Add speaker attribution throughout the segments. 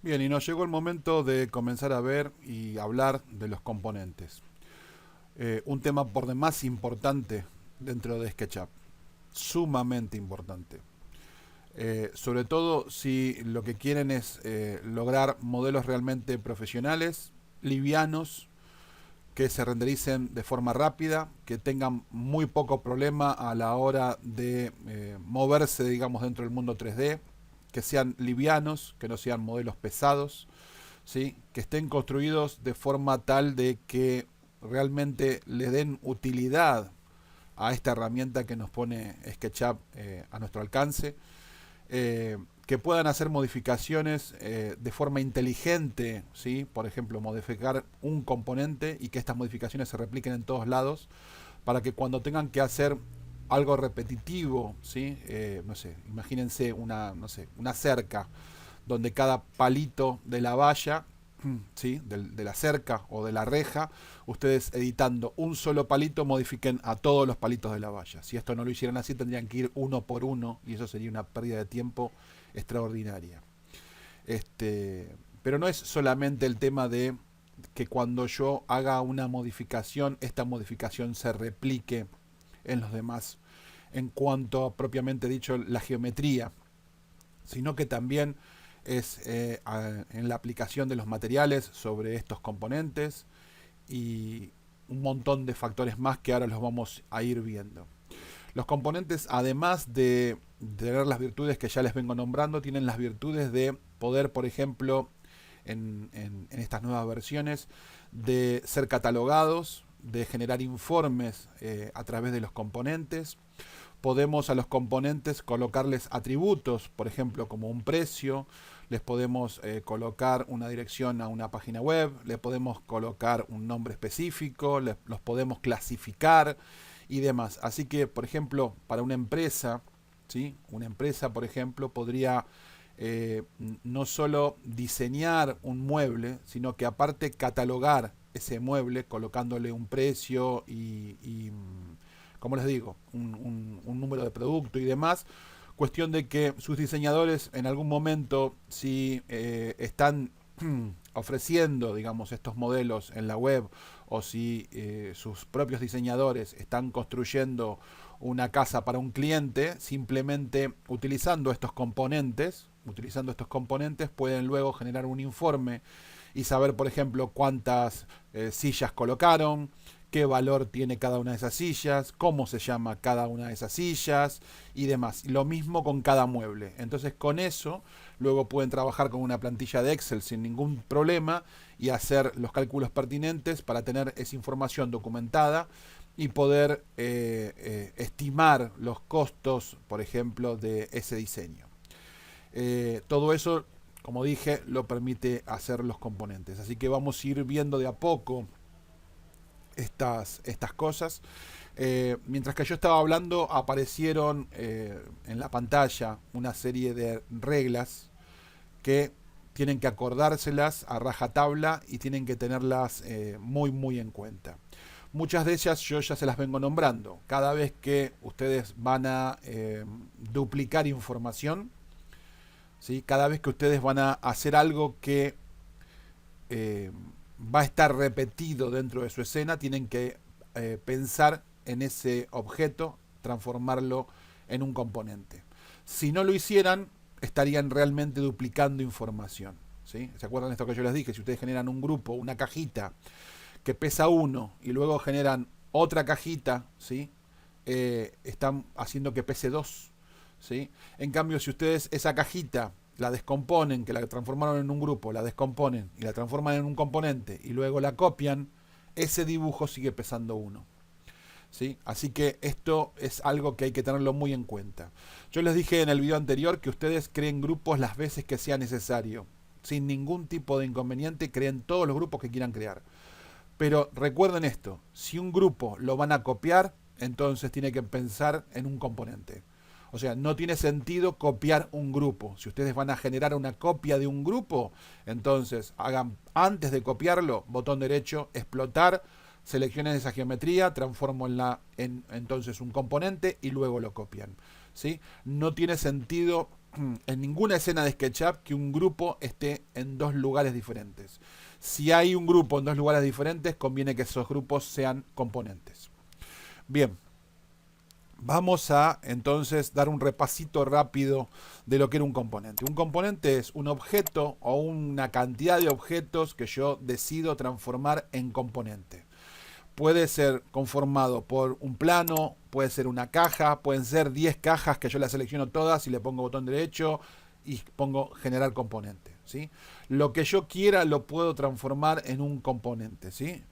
Speaker 1: Bien, y nos llegó el momento de comenzar a ver y hablar de los componentes. Un tema por demás importante dentro de SketchUp, sumamente importante. Sobre todo si lo que quieren es lograr modelos realmente profesionales, livianos, que se rendericen de forma rápida, que tengan muy poco problema a la hora de moverse, digamos, dentro del mundo 3D, que sean livianos, que no sean modelos pesados, ¿sí? Que estén construidos de forma tal de que realmente le den utilidad a esta herramienta que nos pone SketchUp a nuestro alcance, que puedan hacer modificaciones de forma inteligente, ¿sí? Por ejemplo, modificar un componente y que estas modificaciones se repliquen en todos lados, para que cuando tengan que hacer algo repetitivo, ¿sí? No sé, imagínense una, no sé, una cerca donde cada palito de la valla, ¿sí? De la cerca o de la reja, ustedes editando un solo palito modifiquen a todos los palitos de la valla. Si esto no lo hicieran así, tendrían que ir uno por uno y eso sería una pérdida de tiempo extraordinaria. Pero no es solamente el tema de que cuando yo haga una modificación, esta modificación se replique en los demás en cuanto a propiamente dicho la geometría, sino que también es en la aplicación de los materiales sobre estos componentes y un montón de factores más que ahora los vamos a ir viendo. Los componentes, además de tener las virtudes que ya les vengo nombrando, tienen las virtudes de poder, por ejemplo, en estas nuevas versiones, de ser catalogados, de generar informes a través de los componentes. Podemos a los componentes colocarles atributos, por ejemplo, como un precio, les podemos colocar una dirección a una página web, le podemos colocar un nombre específico, los podemos clasificar y demás. Así que, por ejemplo, para una empresa, ¿sí? Una empresa, por ejemplo, podría no solo diseñar un mueble, sino que aparte catalogar ese mueble colocándole un precio y como les digo, un número de producto y demás. Cuestión de que sus diseñadores en algún momento, si están ofreciendo, digamos, estos modelos en la web o si sus propios diseñadores están construyendo una casa para un cliente, simplemente utilizando estos componentes pueden luego generar un informe y saber, por ejemplo, cuántas sillas colocaron, qué valor tiene cada una de esas sillas, cómo se llama cada una de esas sillas y demás. Lo mismo con cada mueble. Entonces con eso luego pueden trabajar con una plantilla de Excel sin ningún problema y hacer los cálculos pertinentes para tener esa información documentada y poder estimar los costos, por ejemplo, de ese diseño. Todo eso, como dije, lo permite hacer los componentes. Así que vamos a ir viendo de a poco estas cosas. Mientras que yo estaba hablando, aparecieron en la pantalla una serie de reglas que tienen que acordárselas a rajatabla y tienen que tenerlas muy en cuenta. Muchas de ellas yo ya se las vengo nombrando. Cada vez que ustedes van a duplicar información, ¿sí? Cada vez que ustedes van a hacer algo que eh, va a estar repetido dentro de su escena, tienen que pensar en ese objeto, transformarlo en un componente. Si no lo hicieran, estarían realmente duplicando información. ¿Sí? ¿Se acuerdan de esto que yo les dije? Si ustedes generan un grupo, una cajita que pesa uno y luego generan otra cajita, ¿sí? Están haciendo que pese 2. ¿Sí? En cambio, si ustedes esa cajita la descomponen, que la transformaron en un grupo, la descomponen y la transforman en un componente y luego la copian, ese dibujo sigue pesando 1. ¿Sí? Así que esto es algo que hay que tenerlo muy en cuenta. Yo les dije en el video anterior que ustedes creen grupos las veces que sea necesario. Sin ningún tipo de inconveniente, creen todos los grupos que quieran crear. Pero recuerden esto, si un grupo lo van a copiar, entonces tiene que pensar en un componente. O sea, no tiene sentido copiar un grupo. Si ustedes van a generar una copia de un grupo, entonces hagan, antes de copiarlo, botón derecho, explotar, seleccionen esa geometría, transformenla en entonces un componente y luego lo copian. ¿Sí? No tiene sentido en ninguna escena de SketchUp que un grupo esté en dos lugares diferentes. Si hay un grupo en dos lugares diferentes, conviene que esos grupos sean componentes. Bien, vamos a entonces dar un repasito rápido de lo que era un componente. Un componente es un objeto o una cantidad de objetos que yo decido transformar en componente. Puede ser conformado por un plano, puede ser una caja, pueden ser 10 cajas que yo las selecciono todas y le pongo botón derecho y pongo generar componente, ¿sí? Lo que yo quiera lo puedo transformar en un componente, ¿sí?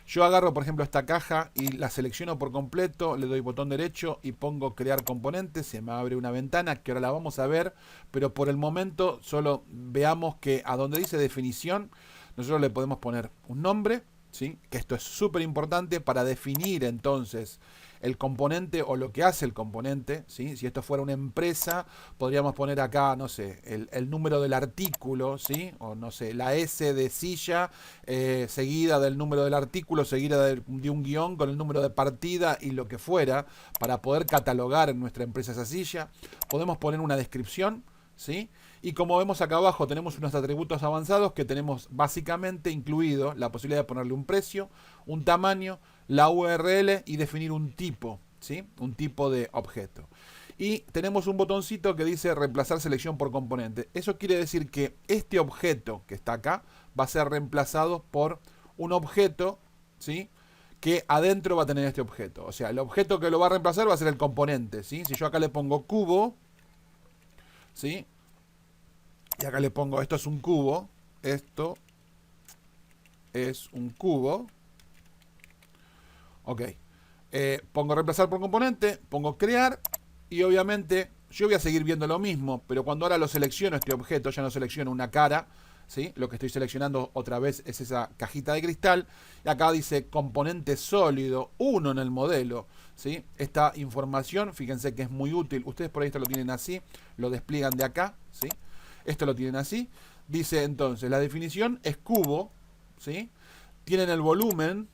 Speaker 1: Yo agarro, por ejemplo, esta caja y la selecciono por completo, le doy botón derecho y pongo crear componente, se me abre una ventana que ahora la vamos a ver, pero por el momento solo veamos que a donde dice definición, nosotros le podemos poner un nombre, ¿sí? Que esto es súper importante para definir entonces el componente o lo que hace el componente, ¿sí? Si esto fuera una empresa, podríamos poner acá, no sé, el número del artículo, ¿sí? O no sé, la S de silla, seguida del número del artículo, seguida de un guión con el número de partida y lo que fuera, para poder catalogar en nuestra empresa esa silla. Podemos poner una descripción, ¿sí? Y como vemos acá abajo tenemos unos atributos avanzados que tenemos básicamente incluido la posibilidad de ponerle un precio, un tamaño, la URL y definir un tipo, ¿sí? Un tipo de objeto. Y tenemos un botoncito que dice reemplazar selección por componente. Eso quiere decir que este objeto que está acá va a ser reemplazado por un objeto, ¿sí? Que adentro va a tener este objeto. O sea, el objeto que lo va a reemplazar va a ser el componente, ¿sí? Si yo acá le pongo cubo, ¿sí? Y acá le pongo, esto es un cubo, esto es un cubo. Ok. Pongo reemplazar por componente, pongo crear y obviamente yo voy a seguir viendo lo mismo, pero cuando ahora lo selecciono este objeto, ya no selecciono una cara, ¿sí? Lo que estoy seleccionando otra vez es esa cajita de cristal y acá dice componente sólido 1 en el modelo, ¿sí? Esta información, fíjense que es muy útil, ustedes por ahí esto lo tienen así, lo despliegan de acá, ¿sí? Esto lo tienen así. Dice entonces, la definición es cubo, ¿sí? Tienen el volumen,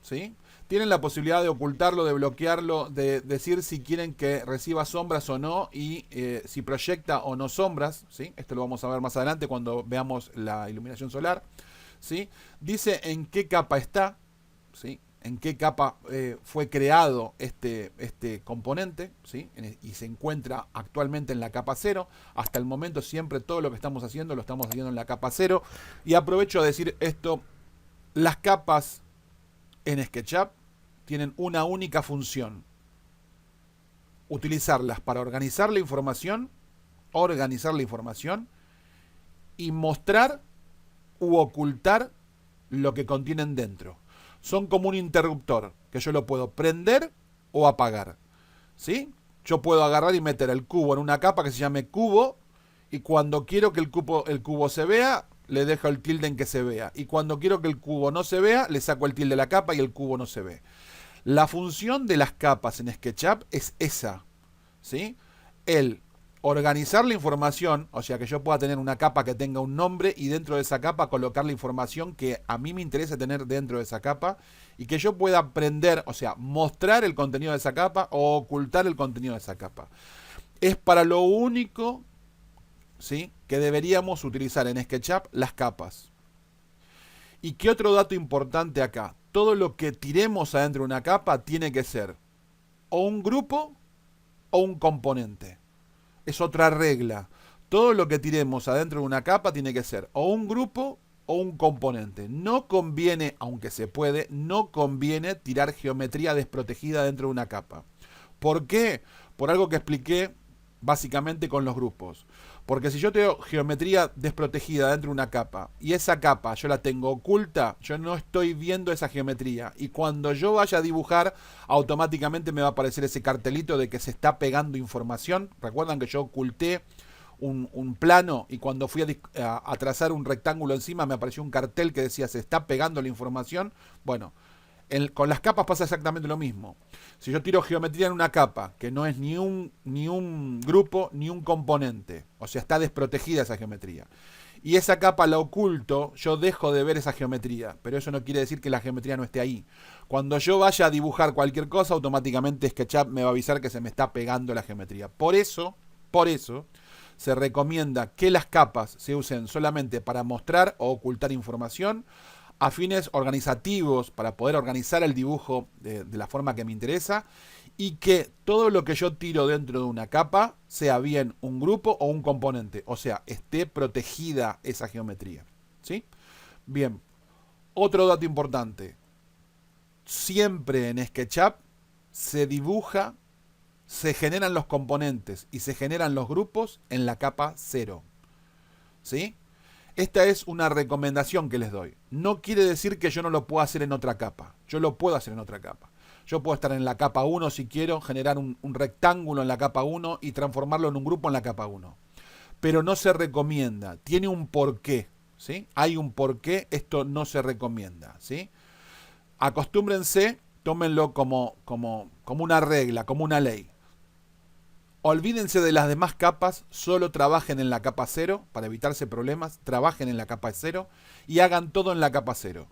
Speaker 1: ¿sí? Tienen la posibilidad de ocultarlo, de bloquearlo, de decir si quieren que reciba sombras o no y si proyecta o no sombras, ¿sí? Esto lo vamos a ver más adelante cuando veamos la iluminación solar, ¿sí? Dice en qué capa está, ¿sí? En qué capa fue creado este componente, ¿sí? Y se encuentra actualmente en la capa 0. Hasta el momento siempre todo lo que estamos haciendo lo estamos haciendo en la capa 0. Y aprovecho a decir esto, las capas en SketchUp tienen una única función: utilizarlas para organizar la información y mostrar u ocultar lo que contienen dentro. Son como un interruptor que yo lo puedo prender o apagar, ¿sí? Yo puedo agarrar y meter el cubo en una capa que se llame cubo y cuando quiero que el cubo se vea, le dejo el tilde en que se vea. Y cuando quiero que el cubo no se vea, le saco el tilde de la capa y el cubo no se ve. La función de las capas en SketchUp es esa, ¿sí? El organizar la información, o sea que yo pueda tener una capa que tenga un nombre y dentro de esa capa colocar la información que a mí me interesa tener dentro de esa capa y que yo pueda aprender, o sea, mostrar el contenido de esa capa o ocultar el contenido de esa capa. Es para lo único, ¿sí?, que deberíamos utilizar en SketchUp las capas. ¿Y qué otro dato importante acá? Todo lo que tiremos adentro de una capa tiene que ser o un grupo o un componente. Es otra regla. Todo lo que tiremos adentro de una capa tiene que ser o un grupo o un componente. No conviene, aunque se puede, no conviene tirar geometría desprotegida dentro de una capa. ¿Por qué? Por algo que expliqué básicamente con los grupos. Porque si yo tengo geometría desprotegida dentro de una capa y esa capa yo la tengo oculta, yo no estoy viendo esa geometría. Y cuando yo vaya a dibujar, automáticamente me va a aparecer ese cartelito de que se está pegando información. Recuerdan que yo oculté un plano y cuando fui a trazar un rectángulo encima me apareció un cartel que decía se está pegando la información. Bueno, con las capas pasa exactamente lo mismo. Si yo tiro geometría en una capa que no es ni un grupo ni un componente, o sea, está desprotegida esa geometría, y esa capa la oculto, yo dejo de ver esa geometría, pero eso no quiere decir que la geometría no esté ahí. Cuando yo vaya a dibujar cualquier cosa, automáticamente SketchUp me va a avisar que se me está pegando la geometría. Por eso, se recomienda que las capas se usen solamente para mostrar o ocultar información, a fines organizativos, para poder organizar el dibujo de la forma que me interesa, y que todo lo que yo tiro dentro de una capa sea bien un grupo o un componente, o sea, esté protegida esa geometría, ¿sí? Bien, otro dato importante, siempre en SketchUp se dibuja, se generan los componentes y se generan los grupos en la capa 0, ¿sí? Esta es una recomendación que les doy. No quiere decir que yo no lo pueda hacer en otra capa. Yo lo puedo hacer en otra capa. Yo puedo estar en la capa 1 si quiero, generar un rectángulo en la capa 1 y transformarlo en un grupo en la capa 1. Pero no se recomienda. Tiene un porqué, ¿sí? Hay un porqué, esto no se recomienda, ¿sí? Acostúmbrense, tómenlo como una regla, como una ley. Olvídense de las demás capas, solo trabajen en la capa 0 para evitarse problemas, trabajen en la capa 0 y hagan todo en la capa 0.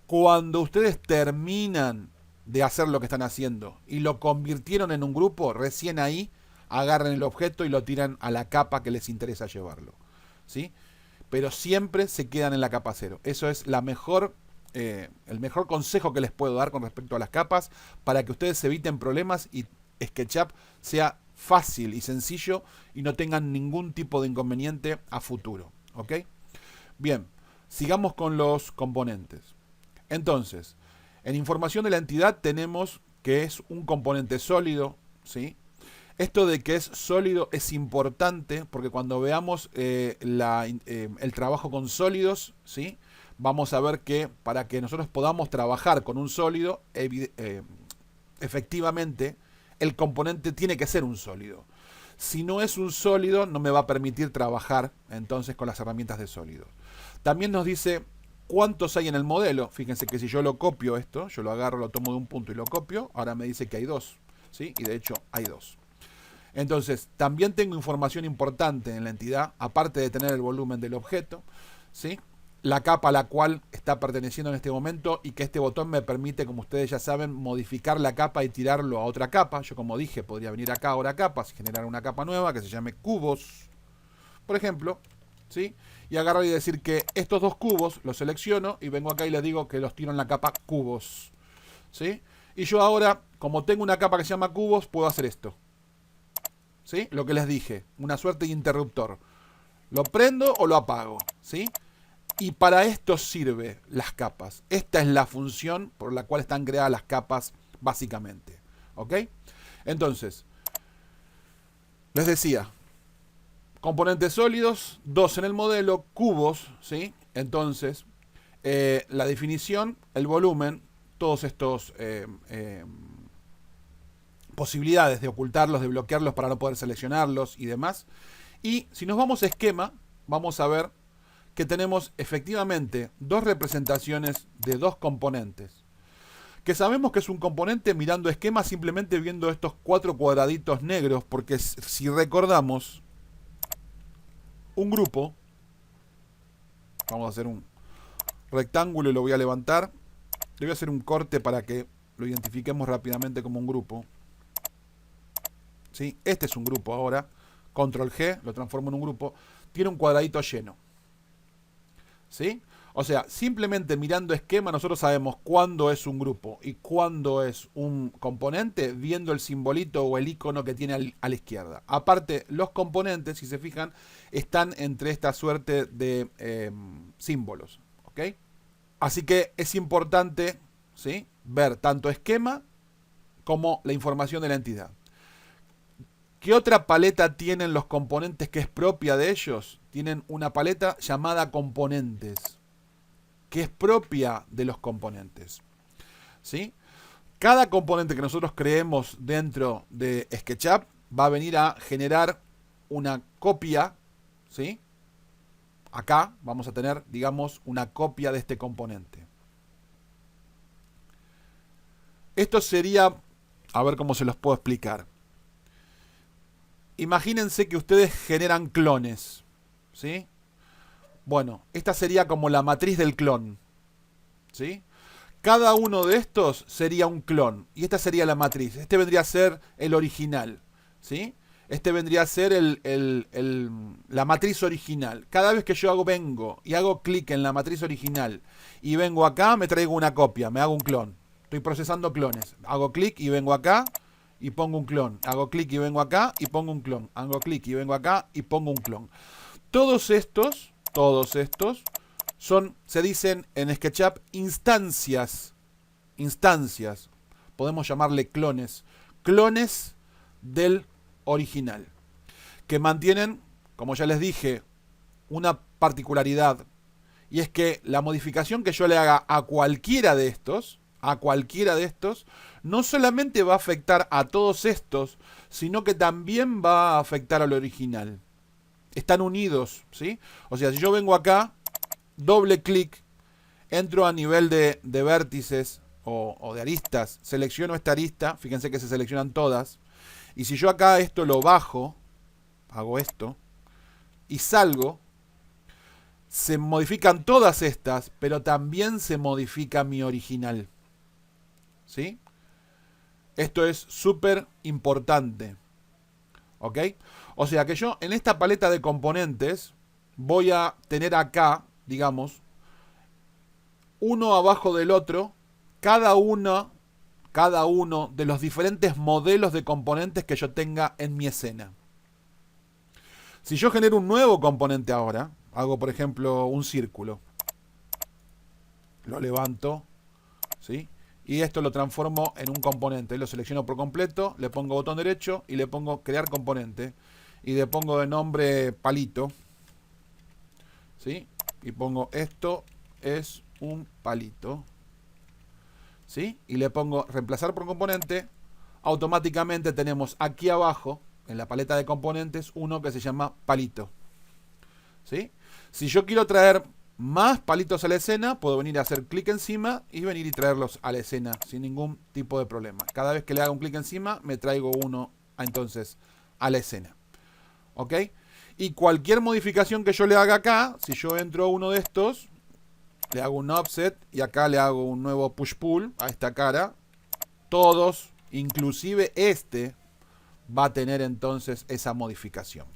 Speaker 1: Cuando ustedes terminan de hacer lo que están haciendo y lo convirtieron en un grupo, recién ahí agarren el objeto y lo tiran a la capa que les interesa llevarlo, ¿sí? Pero siempre se quedan en la capa 0. Eso es el mejor consejo que les puedo dar con respecto a las capas para que ustedes se eviten problemas y SketchUp sea fácil y sencillo y no tengan ningún tipo de inconveniente a futuro, ¿ok? Bien, sigamos con los componentes. Entonces, en información de la entidad tenemos que es un componente sólido, ¿sí? Esto de que es sólido es importante porque cuando veamos el trabajo con sólidos, ¿sí? Vamos a ver que para que nosotros podamos trabajar con un sólido, efectivamente, el componente tiene que ser un sólido. Si no es un sólido, no me va a permitir trabajar entonces con las herramientas de sólidos. También nos dice cuántos hay en el modelo. Fíjense que si yo lo copio esto, yo lo agarro, lo tomo de un punto y lo copio, ahora me dice que hay 2, ¿sí? Y de hecho hay 2. Entonces, también tengo información importante en la entidad, aparte de tener el volumen del objeto, ¿sí? La capa a la cual está perteneciendo en este momento y que este botón me permite, como ustedes ya saben, modificar la capa y tirarlo a otra capa. Yo, como dije, podría venir acá ahora capas y generar una capa nueva que se llame cubos, por ejemplo, ¿sí? Y agarrar y decir que estos 2 cubos los selecciono y vengo acá y les digo que los tiro en la capa cubos, ¿sí? Y yo ahora, como tengo una capa que se llama cubos, puedo hacer esto, ¿sí? Lo que les dije, una suerte de interruptor. Lo prendo o lo apago, ¿sí? Y para esto sirve las capas. Esta es la función por la cual están creadas las capas básicamente, ¿ok? Entonces, les decía, componentes sólidos, 2 en el modelo, cubos, ¿sí? Entonces, la definición, el volumen, todos estos posibilidades de ocultarlos, de bloquearlos para no poder seleccionarlos y demás. Y si nos vamos a esquema, vamos a ver que tenemos efectivamente 2 representaciones de 2 componentes. Que sabemos que es un componente mirando esquema simplemente viendo estos 4 cuadraditos negros, porque si recordamos un grupo, vamos a hacer un rectángulo y lo voy a levantar, le voy a hacer un corte para que lo identifiquemos rápidamente como un grupo, ¿sí? Este es un grupo ahora, control G, lo transformo en un grupo, tiene un cuadradito lleno, ¿sí? O sea, simplemente mirando esquema nosotros sabemos cuándo es un grupo y cuándo es un componente viendo el simbolito o el icono que tiene a la izquierda. Aparte, los componentes, si se fijan, están entre esta suerte de símbolos, ¿ok? Así que es importante, ¿sí?, ver tanto esquema como la información de la entidad. ¿Qué otra paleta tienen los componentes que es propia de ellos? Tienen una paleta llamada componentes, que es propia de los componentes, ¿sí? Cada componente que nosotros creemos dentro de SketchUp va a venir a generar una copia, ¿sí? Acá vamos a tener, digamos, una copia de este componente. Esto sería, a ver cómo se los puedo explicar. Imagínense que ustedes generan clones, ¿sí? Bueno, esta sería como la matriz del clon, ¿sí? Cada uno de estos sería un clon y esta sería la matriz. Este vendría a ser el original, ¿sí? Este vendría a ser la matriz original. Cada vez que yo vengo y hago clic en la matriz original y vengo acá, me traigo una copia, me hago un clon. Estoy procesando clones. Hago clic y vengo acá y pongo un clon. Hago clic y vengo acá y pongo un clon. Hago clic y vengo acá y pongo un clon. Todos estos son, se dicen en SketchUp, instancias. Instancias. Podemos llamarle clones. Clones del original. Que mantienen, como ya les dije, una particularidad. Y es que la modificación que yo le haga a cualquiera de estos, no solamente va a afectar a todos estos, sino que también va a afectar al original. Están unidos, ¿sí? O sea, si yo vengo acá, doble clic, entro a nivel de vértices o de aristas, selecciono esta arista, fíjense que se seleccionan todas, y si yo acá esto lo bajo, hago esto, y salgo, se modifican todas estas, pero también se modifica mi original. ¿Sí? Esto es súper importante. ¿Ok? O sea que yo en esta paleta de componentes voy a tener acá, digamos, uno abajo del otro, cada uno de los diferentes modelos de componentes que yo tenga en mi escena. Si yo genero un nuevo componente ahora, hago por ejemplo un círculo, lo levanto, ¿sí? Y esto lo transformo en un componente. Lo selecciono por completo, le pongo botón derecho y le pongo crear componente. Y le pongo de nombre palito. ¿Sí? Y pongo esto es un palito. ¿Sí? Y le pongo reemplazar por componente. Automáticamente tenemos aquí abajo, en la paleta de componentes, uno que se llama palito. ¿Sí? Si yo quiero traer más palitos a la escena, puedo venir a hacer clic encima y venir y traerlos a la escena sin ningún tipo de problema. Cada vez que le haga un clic encima, me traigo uno entonces a la escena. ¿Ok? Y cualquier modificación que yo le haga acá, si yo entro a uno de estos, le hago un offset y acá le hago un nuevo push-pull a esta cara, todos, inclusive este, va a tener entonces esa modificación.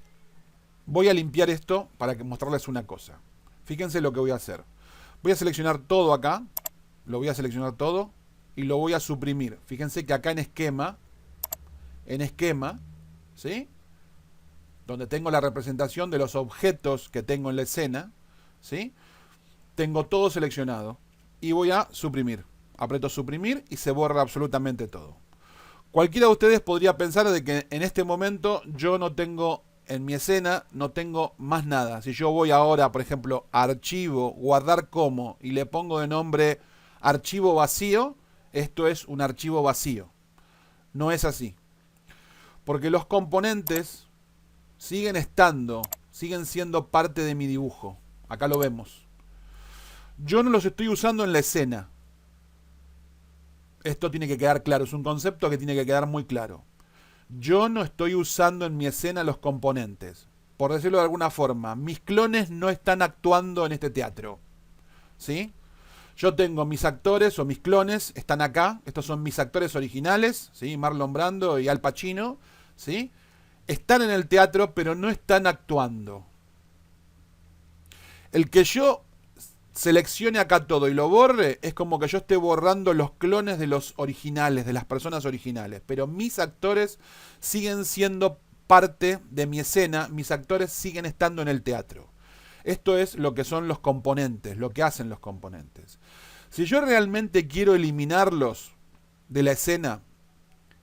Speaker 1: Voy a limpiar esto para mostrarles una cosa. Fíjense lo que voy a hacer. Voy a seleccionar todo acá. Lo voy a seleccionar todo. Y lo voy a suprimir. Fíjense que acá en esquema. ¿Sí? Donde tengo la representación de los objetos que tengo en la escena. ¿Sí? Tengo todo seleccionado. Y voy a suprimir. Aprieto suprimir y se borra absolutamente todo. Cualquiera de ustedes podría pensar de que en este momento yo no tengo... En mi escena no tengo más nada. Si yo voy ahora, por ejemplo, a archivo, guardar como, y le pongo de nombre archivo vacío, esto es un archivo vacío. No es así. Porque los componentes siguen siendo parte de mi dibujo. Acá lo vemos. Yo no los estoy usando en la escena. Esto tiene que quedar claro. Es un concepto que tiene que quedar muy claro. Yo no estoy usando en mi escena los componentes. Por decirlo de alguna forma, mis clones no están actuando en este teatro. ¿Sí? Yo tengo mis actores o mis clones, están acá. Estos son mis actores originales, ¿sí? Marlon Brando y Al Pacino, ¿sí? Están en el teatro, pero no están actuando. El que yo seleccione acá todo y lo borre, es como que yo esté borrando los clones de los originales, de las personas originales. Pero mis actores siguen siendo parte de mi escena, mis actores siguen estando en el teatro. Esto es lo que son los componentes, lo que hacen los componentes. Si yo realmente quiero eliminarlos de la escena,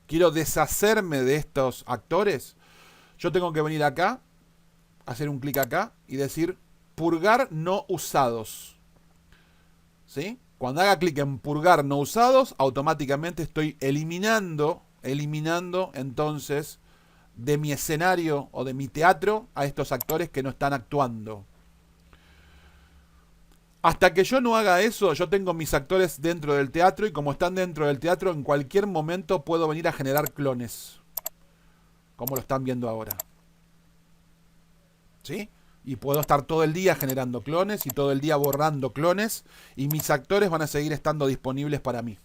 Speaker 1: quiero deshacerme de estos actores, yo tengo que venir acá, hacer un clic acá y decir purgar no usados. ¿Sí? Cuando haga clic en purgar no usados, automáticamente estoy eliminando entonces de mi escenario o de mi teatro a estos actores que no están actuando. Hasta que yo no haga eso, yo tengo mis actores dentro del teatro y como están dentro del teatro, en cualquier momento puedo venir a generar clones. Como lo están viendo ahora. ¿Sí? Y puedo estar todo el día generando clones y todo el día borrando clones y mis actores van a seguir estando disponibles para mí.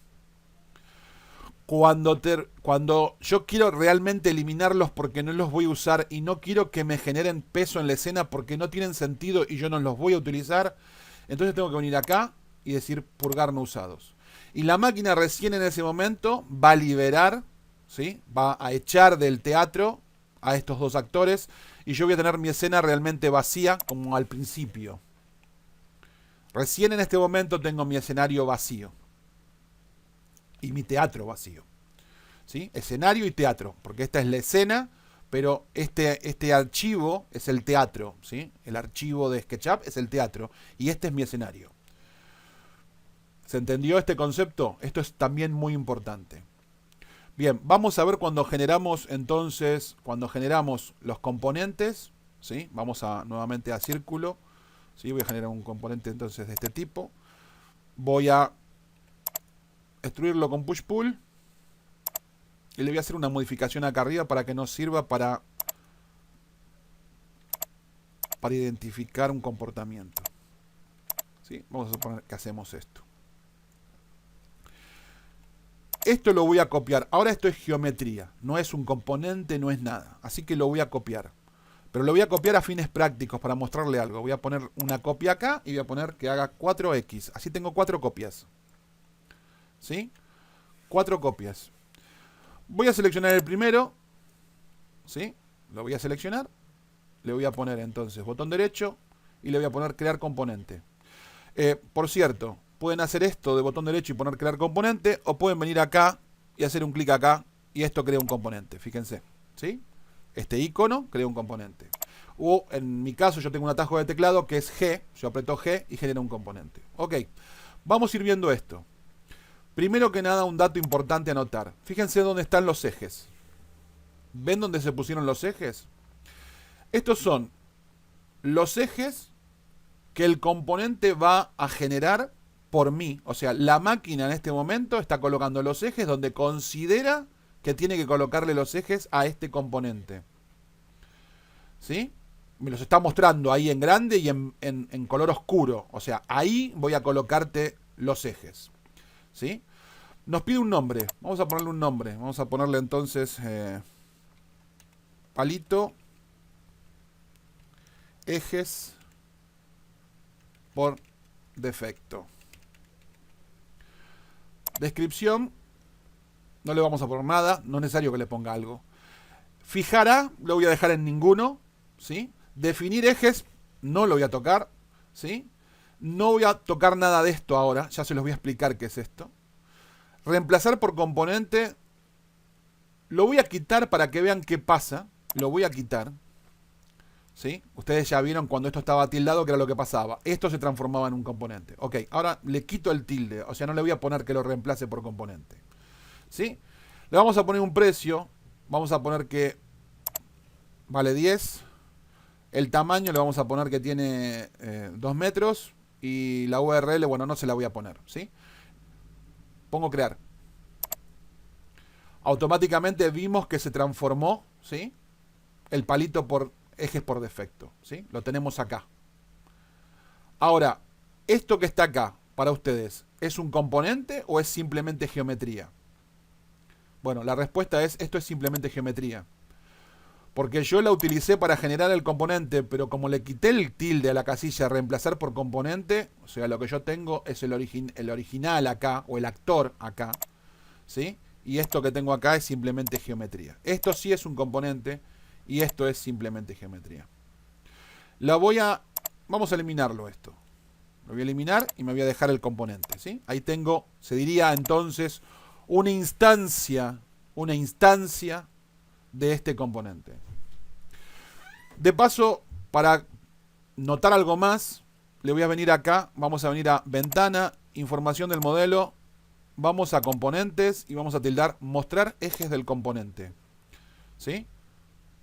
Speaker 1: cuando yo quiero realmente eliminarlos porque no los voy a usar y no quiero que me generen peso en la escena porque no tienen sentido y yo no los voy a utilizar, entonces tengo que venir acá y decir purgar no usados. Y la máquina recién en ese momento va a liberar, ¿sí? Va a echar del teatro a estos dos actores y yo voy a tener mi escena realmente vacía como al principio. Recién en este momento tengo mi escenario vacío y mi teatro vacío, ¿sí? Escenario y teatro, porque esta es la escena, pero este archivo es el teatro, ¿sí? El archivo de SketchUp es el teatro y este es mi escenario. ¿Se entendió este concepto? Esto es también muy importante. Bien, vamos a ver cuando generamos entonces, cuando generamos los componentes, ¿sí? Vamos nuevamente a círculo, ¿sí? Voy a generar un componente entonces de este tipo. Voy a extruirlo con push pull y le voy a hacer una modificación acá arriba para que nos sirva para identificar un comportamiento, ¿sí? Vamos a suponer que hacemos esto. Esto lo voy a copiar. Ahora esto es geometría, no es un componente, no es nada, así que lo voy a copiar. Pero lo voy a copiar a fines prácticos para mostrarle algo. Voy a poner una copia acá y voy a poner que haga 4x. Así tengo 4 copias, ¿sí? 4 copias. Voy a seleccionar el primero, ¿sí? Lo voy a seleccionar. Le voy a poner entonces botón derecho y le voy a poner crear componente. Por cierto, pueden hacer esto de botón derecho y poner crear componente, o pueden venir acá y hacer un clic acá y esto crea un componente. Fíjense, ¿sí? Este icono crea un componente. O en mi caso yo tengo un atajo de teclado que es G. Yo aprieto G y genera un componente. Ok, vamos a ir viendo esto. Primero que nada, un dato importante a notar. Fíjense dónde están los ejes. ¿Ven dónde se pusieron los ejes? Estos son los ejes que el componente va a generar por mí. O sea, la máquina en este momento está colocando los ejes donde considera que tiene que colocarle los ejes a este componente. ¿Sí? Me los está mostrando ahí en grande y en color oscuro. O sea, ahí voy a colocarte los ejes. ¿Sí? Nos pide un nombre. Vamos a ponerle un nombre. Vamos a ponerle entonces palito ejes por defecto. Descripción. No le vamos a poner nada. No es necesario que le ponga algo. Fijará. Lo voy a dejar en ninguno. ¿Sí? Definir ejes. No lo voy a tocar. ¿Sí? No voy a tocar nada de esto ahora. Ya se los voy a explicar qué es esto. Reemplazar por componente. Lo voy a quitar para que vean qué pasa. Lo voy a quitar. ¿Sí? Ustedes ya vieron cuando esto estaba tildado que era lo que pasaba. Esto se transformaba en un componente. Ok, ahora le quito el tilde. O sea, no le voy a poner que lo reemplace por componente. ¿Sí? Le vamos a poner un precio. Vamos a poner que vale 10. El tamaño le vamos a poner que tiene 2 metros. Y la URL, bueno, no se la voy a poner. ¿Sí? Pongo crear. Automáticamente vimos que se transformó, ¿sí? El palito por ejes por defecto, ¿sí? Lo tenemos acá. Ahora, esto que está acá, para ustedes, ¿es un componente o es simplemente geometría? Bueno, la respuesta es, esto es simplemente geometría. Porque yo la utilicé para generar el componente, pero como le quité el tilde a la casilla reemplazar por componente, o sea, lo que yo tengo es el original acá, o el actor acá, ¿sí? Y esto que tengo acá es simplemente geometría. Esto sí es un componente y esto es simplemente geometría. Vamos a eliminarlo esto. Lo voy a eliminar y me voy a dejar el componente, ¿sí? Ahí tengo, se diría entonces, una instancia de este componente. De paso, para notar algo más, le voy a venir acá, vamos a venir a ventana, información del modelo, vamos a componentes y vamos a tildar mostrar ejes del componente. ¿Sí?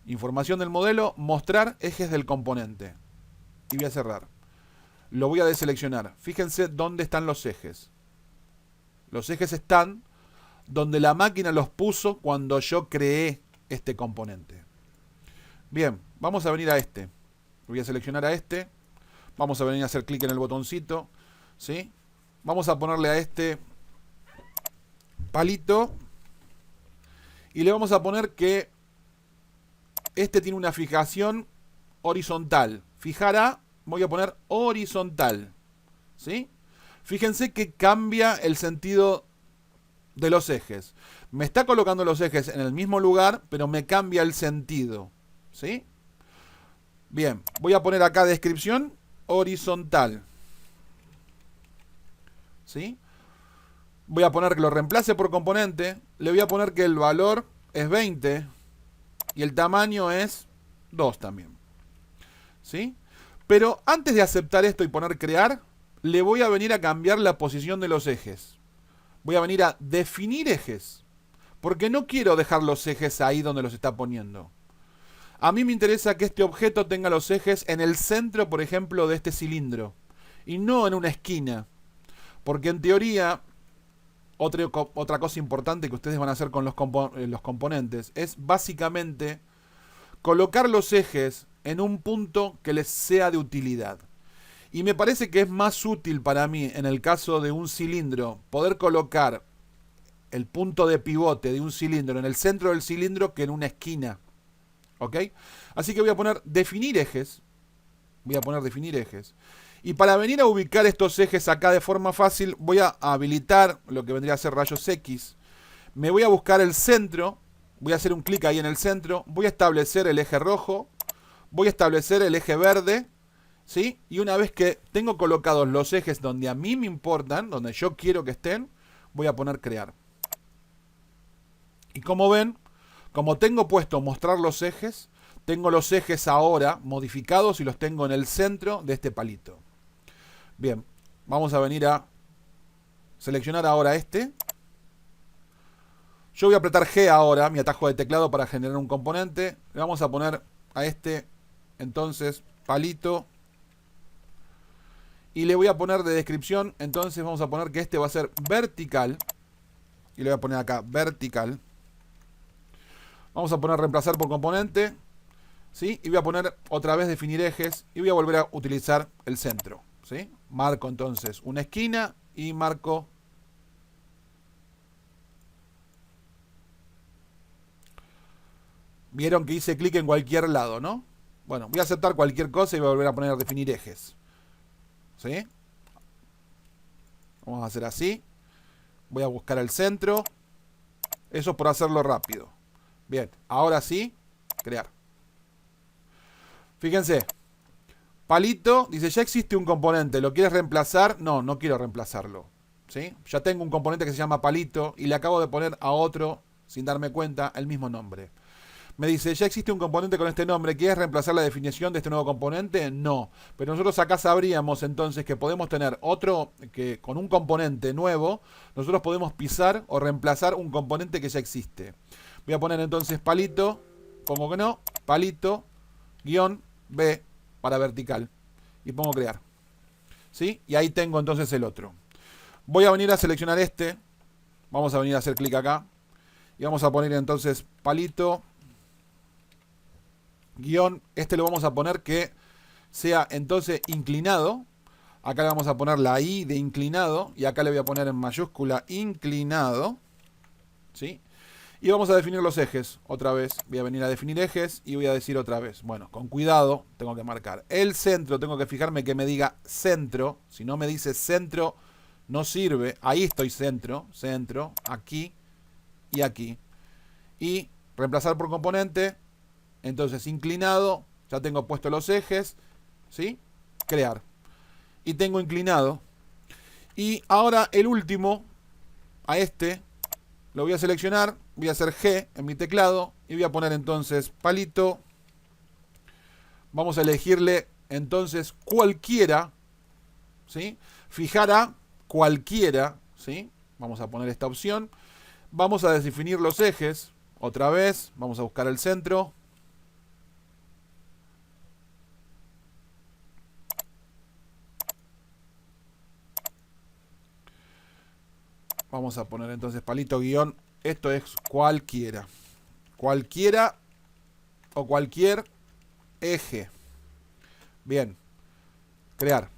Speaker 1: Información del modelo, mostrar ejes del componente. Y voy a cerrar. Lo voy a deseleccionar. Fíjense dónde están los ejes. Los ejes están donde la máquina los puso cuando yo creé este componente. Bien, vamos a venir a este. Voy a seleccionar a este. Vamos a venir a hacer clic en el botoncito. ¿Sí? Vamos a ponerle a este palito Y le vamos a poner que este tiene una fijación horizontal. Fijar a, voy a poner horizontal. ¿Sí? Fíjense que cambia el sentido de los ejes. Me está colocando los ejes en el mismo lugar, pero me cambia el sentido. ¿Sí? Bien, voy a poner acá descripción horizontal. ¿Sí? Voy a poner que lo reemplace por componente. Le voy a poner que el valor es 20 y el tamaño es 2 también. ¿Sí? Pero antes de aceptar esto y poner crear, le voy a venir a cambiar la posición de los ejes. Voy a venir a definir ejes. Porque no quiero dejar los ejes ahí donde los está poniendo. A mí me interesa que este objeto tenga los ejes en el centro, por ejemplo, de este cilindro. Y no en una esquina. Porque en teoría, otra cosa importante que ustedes van a hacer con los componentes es básicamente colocar los ejes en un punto que les sea de utilidad. Y me parece que es más útil para mí, en el caso de un cilindro, poder colocar el punto de pivote de un cilindro en el centro del cilindro que en una esquina. ¿Ok? Así que voy a poner definir ejes. Voy a poner definir ejes. Y para venir a ubicar estos ejes acá de forma fácil, voy a habilitar lo que vendría a ser rayos X. Me voy a buscar el centro. Voy a hacer un clic ahí en el centro. Voy a establecer el eje rojo. Voy a establecer el eje verde. ¿Sí? Y una vez que tengo colocados los ejes donde a mí me importan, donde yo quiero que estén, voy a poner crear. Y como ven, como tengo puesto mostrar los ejes, tengo los ejes ahora modificados y los tengo en el centro de este palito. Bien, vamos a venir a seleccionar ahora este. Yo voy a apretar G ahora, mi atajo de teclado, para generar un componente. Le vamos a poner a este, entonces, palito. Y le voy a poner de descripción, entonces vamos a poner que este va a ser vertical. Y le voy a poner acá, vertical. Vamos a poner reemplazar por componente. ¿Sí? Y voy a poner otra vez definir ejes. Y voy a volver a utilizar el centro. ¿Sí? Marco entonces una esquina y marco vieron que hice clic en cualquier lado, ¿no? Bueno, voy a aceptar cualquier cosa y voy a volver a poner definir ejes. ¿Sí? Vamos a hacer así. Voy a buscar el centro. Eso por hacerlo rápido. Bien, ahora sí, crear. Fíjense. Palito, dice, ya existe un componente, ¿lo quieres reemplazar? No, no quiero reemplazarlo. ¿Sí? Ya tengo un componente que se llama palito y le acabo de poner a otro, sin darme cuenta, el mismo nombre. Me dice, ya existe un componente con este nombre, ¿quieres reemplazar la definición de este nuevo componente? No. Pero nosotros acá sabríamos entonces que podemos tener otro, que con un componente nuevo, nosotros podemos pisar o reemplazar un componente que ya existe. Voy a poner entonces palito, pongo que no, palito, guión, B, para vertical. Y pongo crear. ¿Sí? Y ahí tengo entonces el otro. Voy a venir a seleccionar este. Vamos a venir a hacer clic acá. Y vamos a poner entonces palito, guión. Este lo vamos a poner que sea entonces inclinado. Acá le vamos a poner la I de inclinado. Y acá le voy a poner en mayúscula inclinado. ¿Sí? Y vamos a definir los ejes otra vez. Voy a venir a definir ejes y voy a decir otra vez. Bueno, con cuidado tengo que marcar el centro. Tengo que fijarme que me diga centro. Si no me dice centro, no sirve. Ahí estoy centro, centro, aquí y aquí. Y reemplazar por componente. Entonces inclinado. Ya tengo puesto los ejes. ¿Sí? Crear. Y tengo inclinado. Y ahora el último, a este, lo voy a seleccionar. Voy a hacer G en mi teclado y voy a poner entonces palito. Vamos a elegirle entonces cualquiera, ¿sí? Fijar a cualquiera, ¿sí? Vamos a poner esta opción. Vamos a definir los ejes. Otra vez, vamos a buscar el centro. Vamos a poner entonces palito guión. Esto es cualquiera. Cualquiera o cualquier eje. Bien. Crear.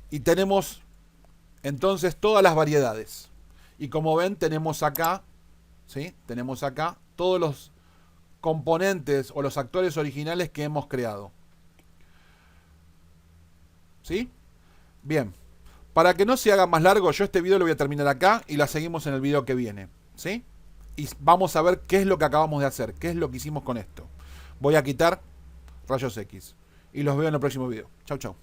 Speaker 1: Y tenemos entonces todas las variedades. Y como ven, tenemos acá ¿sí? Tenemos acá todos los componentes o los actores originales que hemos creado. ¿Sí? Bien. Para que no se haga más largo, yo este video lo voy a terminar acá y la seguimos en el video que viene. ¿Sí? Y vamos a ver qué es lo que acabamos de hacer, qué es lo que hicimos con esto. Voy a quitar rayos X. Y los veo en el próximo video. Chau, chau.